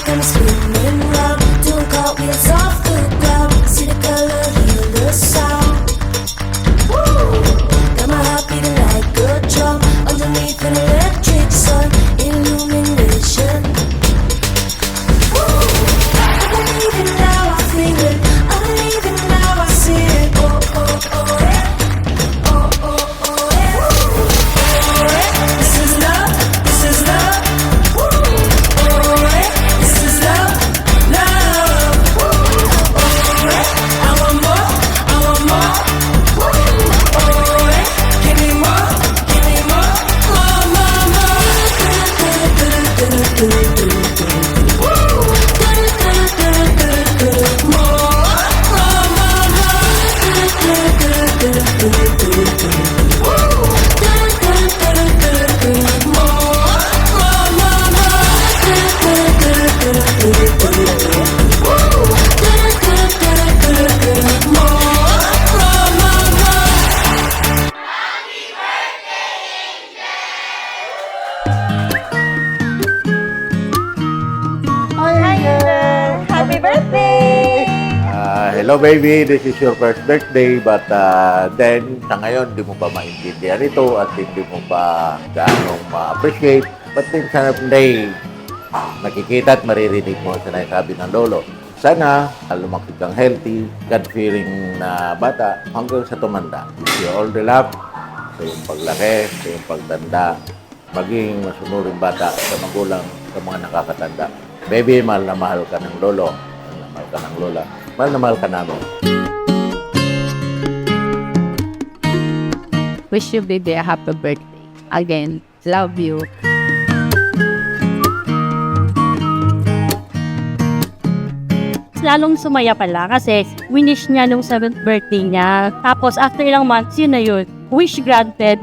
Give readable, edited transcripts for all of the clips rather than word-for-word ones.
come spinning round, doing cartwheels off the ground. See the color, hear the sound. Woo! Got my heart beating like a drum underneath an electric sun. Illumination. Woo! I believe it now, I feel it. I believe it now, I see it. Oh, oh, oh, yeah. Oh, oh, oh, yeah. Woo! Oh, yeah. This is love, this is love. Woo! Oh, yeah. This is love, love. Woo! Oh, yeah. I want more, I want more. Woo! Oh, yeah. Give me more, more, more, more. Happy birthday! Hello baby, this is your first birthday but then sa ngayon hindi mo pa maintindihan ito at hindi mo pa gaano ma-appreciate but then someday makikita at maririnig mo sa nasabi ng lolo. Sana lumaki kang healthy, God-fearing na bata hanggang sa tumanda. Wish you all the luck sa iyong paglaki, sa iyong pagtanda, maging masunuring bata sa magulang, sa mga nakakatanda. Baby, mahal na mahal ka ng lolo, mahal na mahal ka ng lola, mahal na mahal ka namin. Wish you, baby, a happy birthday. Again, love you. Lalong sumaya pala kasi winish niya nung 7th birthday niya. Tapos after ilang months, yun na yun. Wish granted.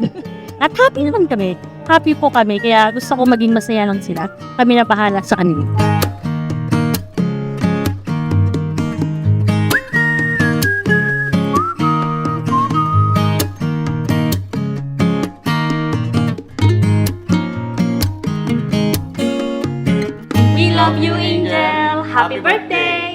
At happy naman kami. Happy po kami. Kaya gusto ko maging masaya lang sila. Kami na bahala sa kanila. We love you, Angel. Happy birthday!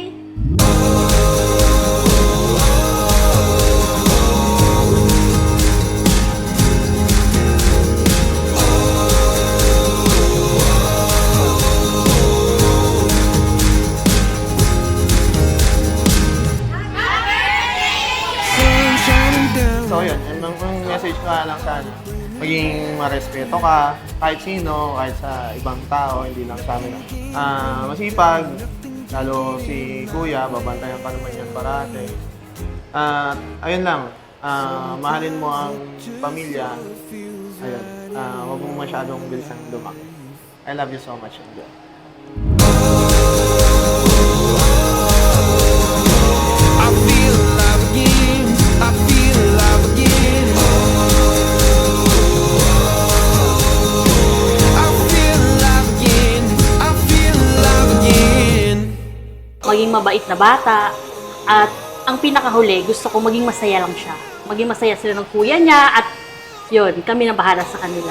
So yun, ang message ko lang sana, maging marespeto ka, kahit sino, kahit sa ibang tao, hindi lang sa amin. Masipag, lalo si kuya, babantayan ka naman yan parate. Ayun lang, mahalin mo ang pamilya, ayun, huwag mo masyadong bilisan lumaki. I love you so much, Angel. I feel alive again. I feel alive again. I feel alive again. I feel alive again. Maging mabait na bata. At ang pinakahuli, gusto ko maging masaya lang siya. Maging masaya sila ng kuya niya at yun, kami na bahala sa kanila.